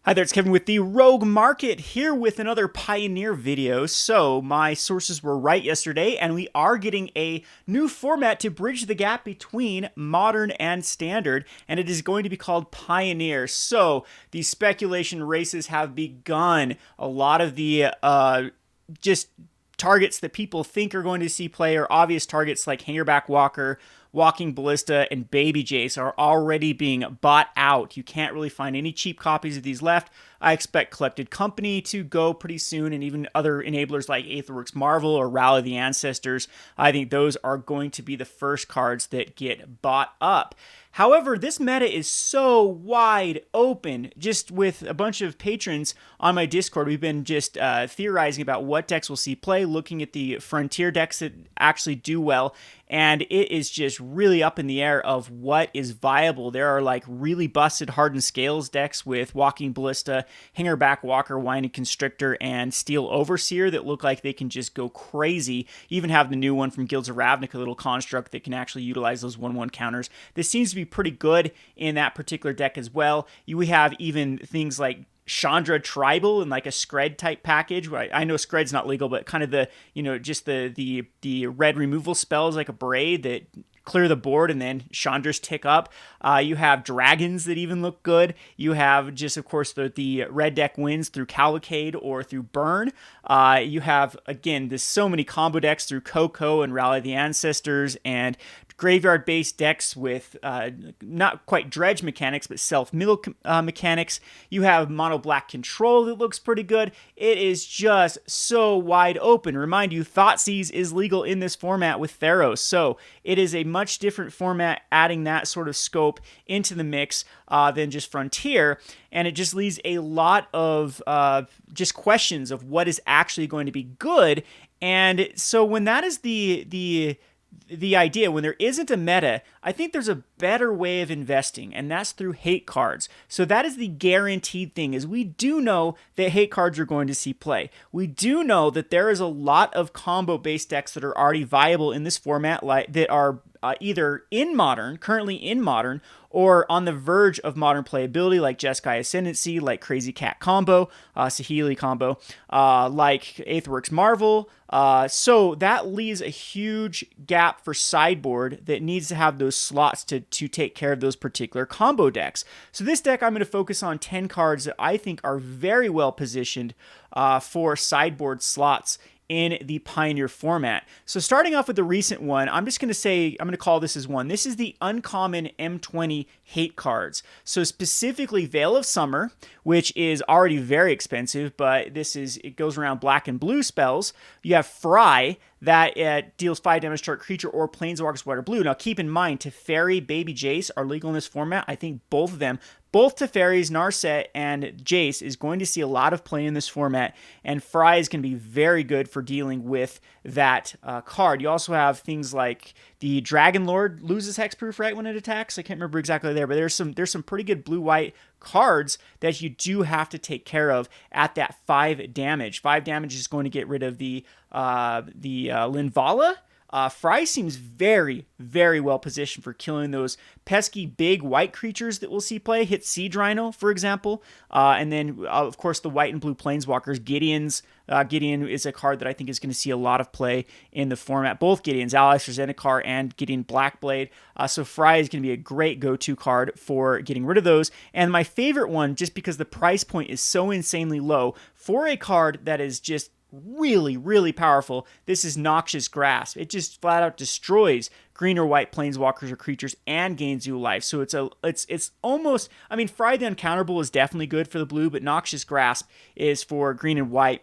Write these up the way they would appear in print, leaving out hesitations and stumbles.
Hi there, it's Kevin with the Rogue Market here with another Pioneer video. So my sources were right yesterday, and we are getting a new format to bridge the gap between Modern and Standard, and it is going to be called Pioneer. So the speculation races have begun. A lot of the just targets that people think are going to see play are obvious targets like Hangerback Walker, Walking Ballista, and Baby Jace are already being bought out. You can't really find any cheap copies of these left. I expect Collected Company to go pretty soon, and even other enablers like Aetherworks Marvel or Rally the Ancestors. I think those are going to be the first cards that get bought up. However, this meta is so wide open. Just with a bunch of patrons on my Discord, we've been just theorizing about what decks we'll see play, looking at the Frontier decks that actually do well, and it is just really up in the air of what is viable. There are like really busted Hardened Scales decks with Walking Ballista, Hangerback Walker, Winding Constrictor, and Steel Overseer that look like they can just go crazy. You even have the new one from Guilds of Ravnica, a little construct that can actually utilize those 1/1 counters. This seems to be pretty good in that particular deck as well. You have even things like Chandra Tribal and like a Scred type package. I know Scred's not legal, but kind of the, just the red removal spells like a Braid that clear the board and then Chandra's tick up. You have dragons that even look good. You have just, of course, the red deck wins through Cavalcade or through Burn. You have, again, there's so many combo decks through Coco and Rally the Ancestors and graveyard-based decks with not quite dredge mechanics, but self-mill mechanics. You have mono black control that looks pretty good. It is just so wide open. Remind you, Thoughtseize is legal in this format with Theros, so it is a much different format, adding that sort of scope into the mix than just Frontier, and it just leaves a lot of just questions of what is actually going to be good. And so when that is the idea, when there isn't a meta, I think there's a better way of investing, and that's through hate cards. So that is the guaranteed thing, is we do know that hate cards are going to see play. We do know that there is a lot of combo-based decks that are already viable in this format, like that are either currently in Modern, or on the verge of Modern playability, like Jeskai Ascendancy, like Crazy Cat combo, Saheeli combo, like Aetherworks Marvel. So that leaves a huge gap for sideboard that needs to have those slots to take care of those particular combo decks. So this deck, I'm going to focus on 10 cards that I think are very well positioned for sideboard slots in the Pioneer format. So starting off with the recent one, I'm going to call this as one. This is the uncommon M20 hate cards. So specifically Veil of Summer, which is already very expensive, but it goes around black and blue spells. You have Fry, that deals 5 damage to a creature or planeswalkers white or blue. Now keep in mind, Teferi, Baby Jace are legal in this format. I think both of them, both Teferi's, Narset, and Jace is going to see a lot of play in this format, and Fry is going to be very good for dealing with that card. You also have things like the Dragon Lord loses hexproof right when it attacks. I can't remember exactly there, but there's some pretty good blue-white cards that you do have to take care of at that 5 damage. 5 damage is going to get rid of the Linvala. Fry seems very, very well positioned for killing those pesky big white creatures that we'll see play. Hit Siege Rhino, for example. And then, of course, the white and blue planeswalkers. Gideon is a card that I think is going to see a lot of play in the format. Both Gideons, Alex Zendikar and Gideon Blackblade. So Fry is going to be a great go-to card for getting rid of those. And my favorite one, just because the price point is so insanely low, for a card that is just really, really powerful, this is Noxious Grasp. It just flat out destroys green or white planeswalkers or creatures and gains you life. So it's almost, I mean, Fry the Uncounterable is definitely good for the blue, but Noxious Grasp is for green and white.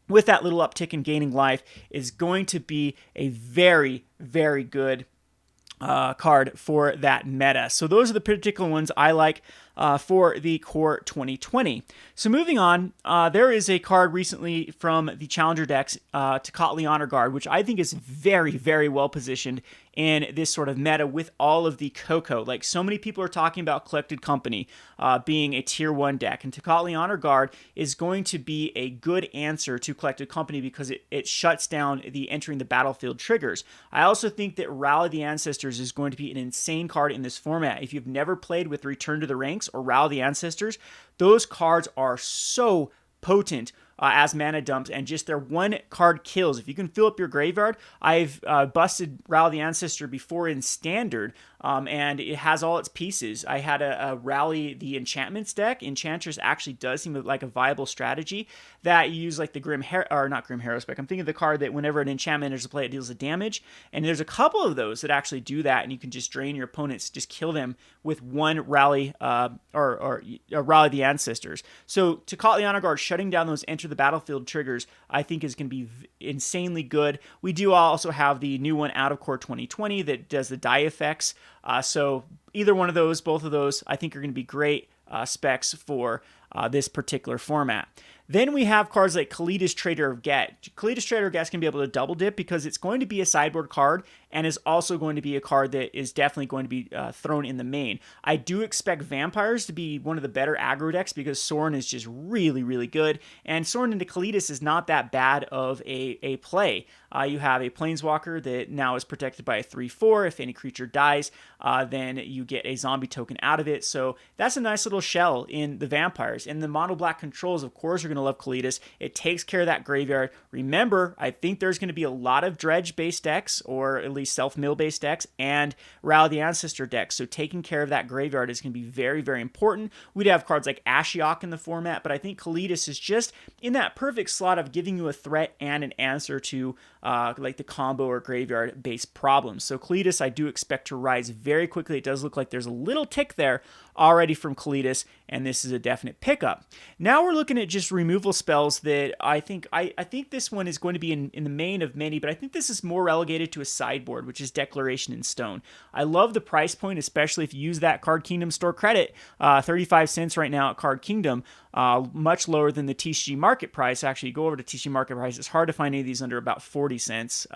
With that little uptick in gaining life, is going to be a very, very good card for that meta. So those are the particular ones I like for the Core 2020. So moving on, there is a card recently from the Challenger decks, Tocatli Honor Guard, which I think is very, very well positioned in this sort of meta with all of the Coco. Like, so many people are talking about Collected Company being a tier 1 deck, and Tocatli Honor Guard is going to be a good answer to Collected Company because it shuts down the entering the battlefield triggers. I also think that Rally the Ancestors is going to be an insane card in this format. If you've never played with Return to the Ranks, Sphinx or Ral the Ancestors, those cards are so potent as mana dumps, and just their one card kills. If you can fill up your graveyard, I've busted Ral the Ancestor before in Standard, and it has all its pieces. I had a Rally the Enchantments deck. Enchantress actually does seem like a viable strategy that you use, like the not Grim Harrowspec. I'm thinking of the card that whenever an enchantment enters the play, it deals the damage, and there's a couple of those that actually do that, and you can just drain your opponents, just kill them with one Rally or Rally the Ancestors. So to Kalidas Guard, shutting down those enter the battlefield triggers, I think is going to be insanely good. We do also have the new one, Out of Core 2020, that does the die effects. So either one of those, both of those, I think are going to be great specs for this particular format. Then we have cards like Kalidas Trader of Get. Kalidas Trader of Get is going to be able to double dip because it's going to be a sideboard card and is also going to be a card that is definitely going to be thrown in the main. I do expect Vampires to be one of the better aggro decks because Sorin is just really, really good, and Sorin into Kalidas is not that bad of a play. You have a Planeswalker that now is protected by a 3/4. If any creature dies, then you get a zombie token out of it. So that's a nice little shell in the Vampires. And the mono black controls, of course, are going to love Kalidas. It takes care of that graveyard. Remember, I think there's going to be a lot of dredge-based decks, or at least self-mill-based decks, and Ral the Ancestor decks. So taking care of that graveyard is going to be very, very important. We'd have cards like Ashiok in the format, but I think Kalidas is just in that perfect slot of giving you a threat and an answer to like the combo or graveyard-based problems. So Kalidas, I do expect to rise very quickly. It does look like there's a little tick there already from Kalidas, and this is a definite pickup. Now we're looking at just removal spells that I think this one is going to be in the main of many, but I think this is more relegated to a sideboard, which is Declaration in Stone. I love the price point, especially if you use that Card Kingdom store credit, 35 cents right now at Card Kingdom, much lower than the TCG market price. Actually, you go over to TCG market price, it's hard to find any of these under about 40 cents,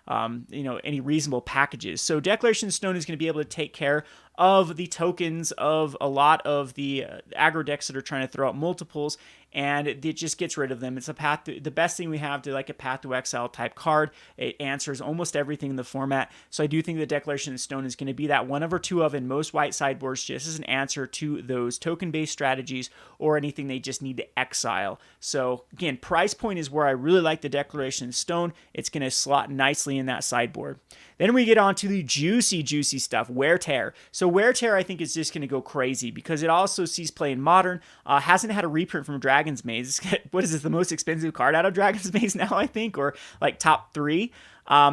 any reasonable packages. So Declaration in Stone is going to be able to take care of the tokens of a lot of the aggro decks that are trying to throw out multiples, and it just gets rid of them. It's a path to, the best thing we have to like a Path to Exile type card. It answers almost everything in the format. So I do think the Declaration in Stone is going to be that one of or two of in most white sideboards, just as an answer to those token-based strategies or anything they just need to exile. So again, price point is where I really like the Declaration in Stone. It's going to slot nicely in that sideboard. Then we get on to the juicy, juicy stuff, Wear Tear. So Wear Tear, I think, is just going to go crazy because it also sees play in Modern, hasn't had a reprint from Dragon's Maze. What is this, the most expensive card out of Dragon's Maze now, I think, or like top 3?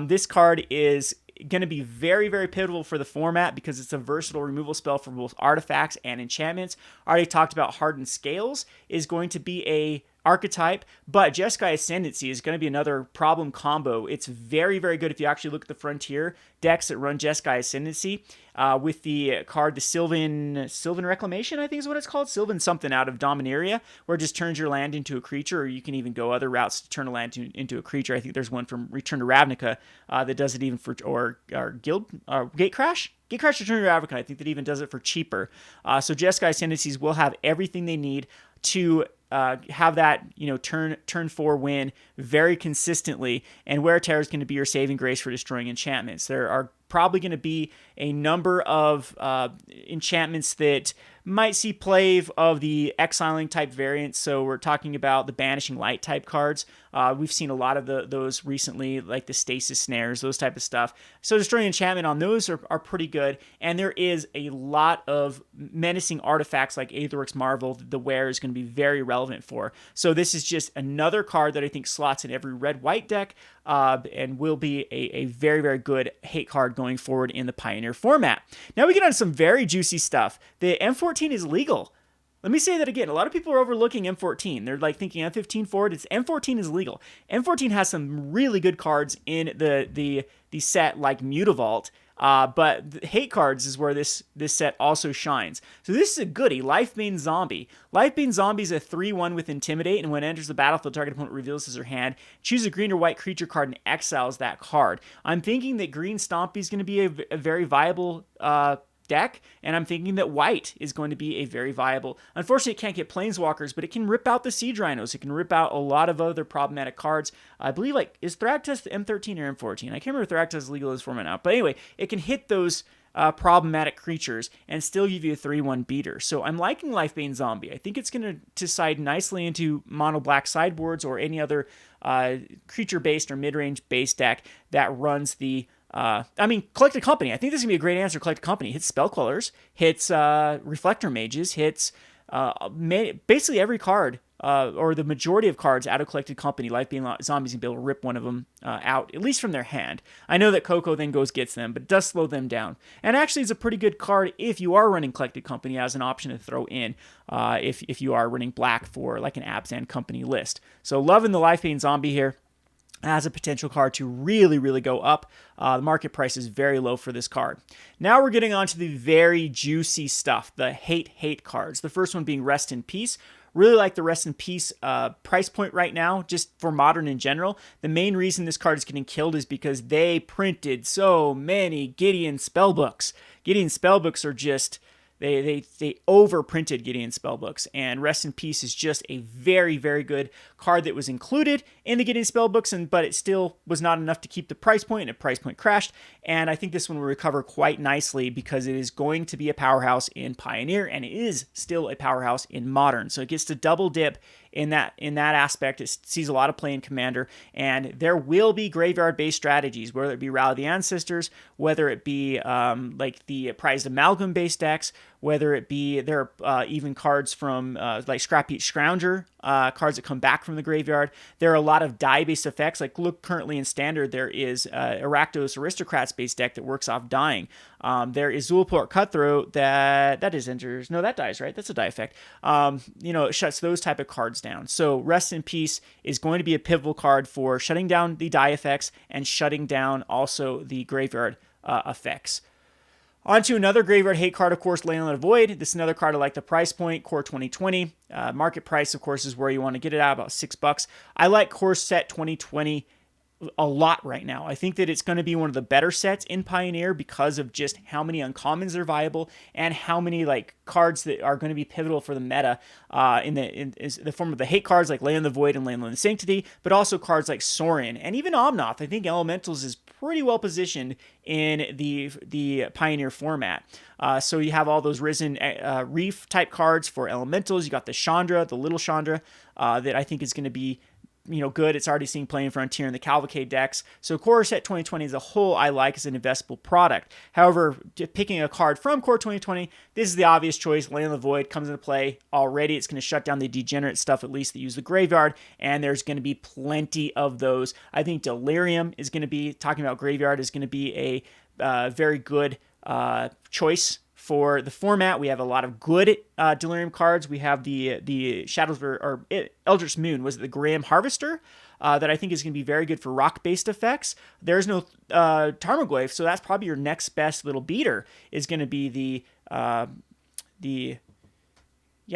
This card is going to be very, very pivotal for the format because it's a versatile removal spell for both artifacts and enchantments. I already talked about Hardened Scales is going to be a archetype, but Jeskai Ascendancy is going to be another problem combo. It's very, very good if you actually look at the Frontier decks that run Jeskai Ascendancy with the card, the Sylvan Reclamation, I think is what it's called, Sylvan something out of Dominaria, where it just turns your land into a creature, or you can even go other routes to turn a land into a creature. I think there's one from Return to Ravnica that does it even for, or Gatecrash? Gatecrash Return to Ravnica, I think that even does it for cheaper. So Jeskai Ascendancies will have everything they need to have that, turn 4 win very consistently, and Wear Tear is going to be your saving grace for destroying enchantments. There are probably going to be a number of enchantments that might see play of the exiling type variants. So we're talking about the Banishing Light type cards. We've seen a lot of those recently, like the Stasis Snares, those type of stuff. So destroying enchantment on those are pretty good. And there is a lot of menacing artifacts like Aetherix Marvel that the Wear is going to be very relevant for. So this is just another card that I think slots in every red-white deck and will be a very, very good hate card going forward in the Pioneer format. Now we get on some very juicy stuff. The M14 is legal. Let me say that again. A lot of people are overlooking M14. They're like thinking M15 forward. It's M14 is legal. M14 has some really good cards in the set like Mutavault. But the hate cards is where this set also shines. So this is a goodie. Lifebane Zombie. Lifebane Zombie is a 3/1 with Intimidate, and when it enters the battlefield, target opponent reveals his or her hand. Choose a green or white creature card and exiles that card. I'm thinking that Green Stompy is going to be a very viable deck, and I'm thinking that white is going to be a very viable. Unfortunately, it can't get Planeswalkers, but it can rip out the Siege Rhinos. It can rip out a lot of other problematic cards. I believe, is Thragtusk the M13 or M14? I can't remember if Thragtusk is legal in this format now. But anyway, it can hit those problematic creatures and still give you a 3-1 beater. So I'm liking Lifebane Zombie. I think it's going to side nicely into mono black sideboards or any other creature-based or mid-range base deck that runs the Collected Company. I think this is going to be a great answer. Collected Company hits Spellquellers, hits Reflector Mages, hits basically every card, or the majority of cards out of Collected Company. Lifebane Zombies can be able to rip one of them out, at least from their hand. I know that Coco then gets them, but it does slow them down. And actually, it's a pretty good card if you are running Collected Company as an option to throw in, if you are running black for like an Abzan Company list. So loving the Lifebane Zombie here as a potential card to really, really go up. The market price is very low for this card. Now we're getting on to the very juicy stuff, the hate cards. The first one being Rest in Peace. Really like the Rest in Peace price point right now, just for Modern in general. The main reason this card is getting killed is because they printed so many Gideon spellbooks. Gideon spellbooks are just... They overprinted Gideon spellbooks, and Rest in Peace is just a very, very good card that was included in the Gideon spellbooks, but it still was not enough to keep the price point, and the price point crashed. And I think this one will recover quite nicely because it is going to be a powerhouse in Pioneer, and it is still a powerhouse in Modern. So it gets to double dip in that aspect. It sees a lot of play in Commander, and there will be graveyard-based strategies, whether it be Rally the Ancestors, whether it be like the Prized Amalgam-based decks, whether it be there are even cards from like Scrap Heap Scrounger, cards that come back from the graveyard. There are a lot of die-based effects. Like look currently in Standard, there is Rakdos Aristocrats-based deck that works off dying. There is Zulaport Cutthroat that is enters. No, that dies, right? That's a die effect. It shuts those type of cards down. So Rest in Peace is going to be a pivotal card for shutting down the die effects and shutting down also the graveyard effects. On to another graveyard hate card, of course, Leyland of the Void. This is another card I like the price point, Core 2020. Market price, of course, is where you want to get it at, about $6. I like Core Set 2020 a lot right now. I think that it's going to be one of the better sets in Pioneer because of just how many uncommons are viable and how many like cards that are going to be pivotal for the meta in the form of the hate cards like Leyland of the Void and Leyland of the Sanctity, but also cards like Sorin and even Omnath. I think Elementals is pretty well positioned in the Pioneer format. So you have all those Risen Reef type cards for Elementals. You got the Chandra, the Little Chandra, that I think is going to be good. It's already seen playing Frontier in the Cavalcade decks. So Core Set 2020 as a whole, I like as an investable product. However, picking a card from Core 2020, this is the obvious choice. Leyland of the Void comes into play already. It's going to shut down the degenerate stuff, at least, that use the graveyard, and there's going to be plenty of those. I think Delirium is going to be, talking about graveyard, is going to be a very good choice for the format. We have a lot of good Delirium cards. We have the Shadows or Eldritch Moon, was it the Graham Harvester? That I think is going to be very good for rock-based effects. There's no Tarmogoyf, so that's probably your next best little beater, is going to be the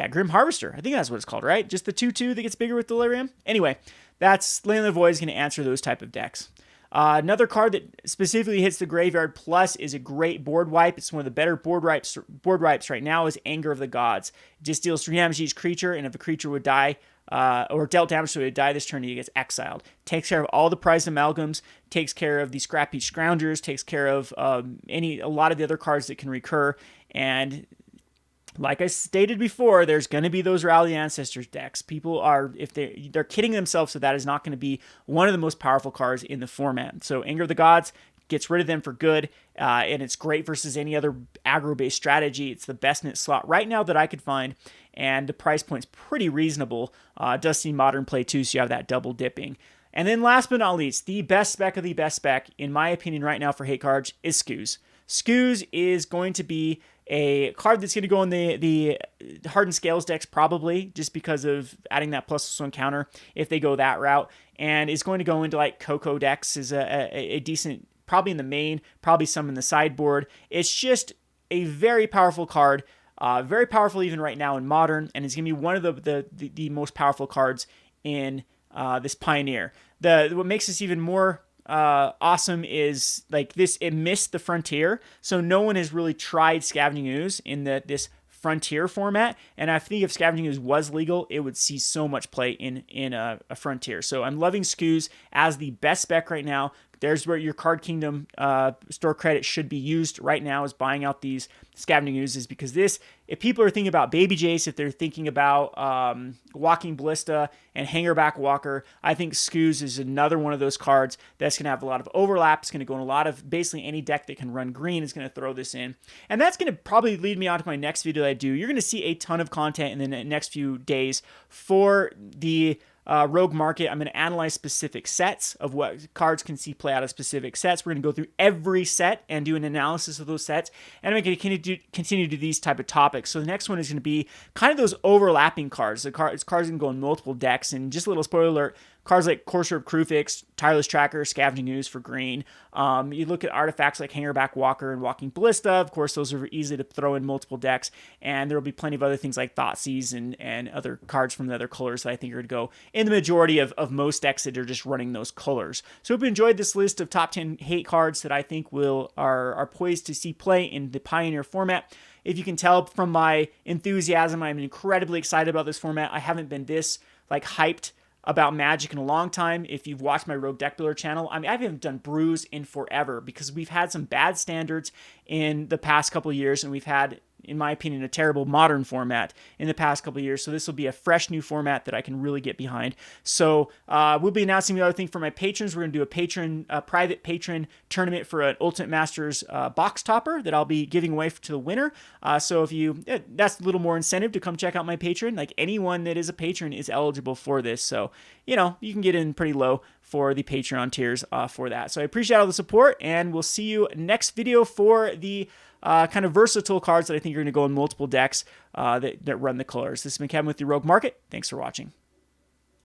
Grim Harvester. I think that's what it's called, right? Just the 2/2 that gets bigger with Delirium? Anyway, that's Leyland of the Void is going to answer those type of decks. Another card that specifically hits the graveyard plus is a great board wipe. It's one of the better board wipes right now is Anger of the Gods. It just deals 3 damage to each creature, and if a creature would die, or dealt damage to it would die this turn, he gets exiled. Takes care of all the Prized Amalgams, takes care of the Scrap Heap Scroungers, takes care of a lot of the other cards that can recur, and like I stated before, there's going to be those Rally Ancestors decks. People are, if they're kidding themselves, so that is not going to be one of the most powerful cards in the format. So Anger of the Gods gets rid of them for good, and it's great versus any other aggro-based strategy. It's the best in its slot right now that I could find, and the price point's pretty reasonable. It does see Modern play too, so you have that double dipping. And then last but not least, the best spec of the best spec, in my opinion right now for hate cards, is Skooz. Skooz is going to be a card that's going to go in the Hardened Scales decks probably, just because of adding that +1 counter if they go that route, and is going to go into like Coco decks is a decent, probably in the main, probably some in the sideboard. It's just a very powerful card, very powerful even right now in Modern, and it's going to be one of the most powerful cards in this Pioneer. What makes this even more awesome is like this, it missed the Frontier, so no one has really tried Scavenging Ooze in this Frontier format, and I think if Scavenging Ooze was legal, it would see so much play in a Frontier. So I'm loving Skooz as the best spec right now. there's where your Card Kingdom store credit should be used right now, is buying out these Scavenging Oozes, because this, if people are thinking about Baby Jace, if they're thinking about Walking Ballista and Hangerback Walker, I think Scooz is another one of those cards that's going to have a lot of overlap. It's going to go in a lot of, basically any deck that can run green is going to throw this in. And that's going to probably lead me on to my next video that I do. You're going to see a ton of content in the next few days for the Rogue Market. I'm going to analyze specific sets of what cards can see play out of specific sets. We're going to go through every set and do an analysis of those sets. And I'm going to continue to do these type of topics. So the next one is going to be kind of those overlapping cards. The cards can go in multiple decks. And just a little spoiler alert, cards like Courser of Krufix, Tireless Tracker, Scavenging Ooze for green. You look at artifacts like Hangerback Walker and Walking Ballista. Of course, those are easy to throw in multiple decks. And there will be plenty of other things like Thoughtseize and other cards from the other colors that I think are going to go in the majority of most decks that are just running those colors. So if you enjoyed this list of top 10 hate cards that I think are poised to see play in the Pioneer format, if you can tell from my enthusiasm, I'm incredibly excited about this format. I haven't been this hyped about Magic in a long time. If you've watched my Rogue Deck Builder channel, I mean, I haven't done brews in forever because we've had some bad standards in the past couple of years, and we've had, in my opinion, a terrible modern format in the past couple of years. So this will be a fresh new format that I can really get behind. So we'll be announcing the other thing for my patrons. We're going to do a private patron tournament for an Ultimate Masters box topper that I'll be giving away to the winner. So that's a little more incentive to come check out my patron. Like, anyone that is a patron is eligible for this. So, you can get in pretty low for the Patreon tiers for that. So I appreciate all the support, and we'll see you next video for the kind of versatile cards that I think are going to go in multiple decks that run the colors. This has been Kevin with the Rogue Market. Thanks for watching.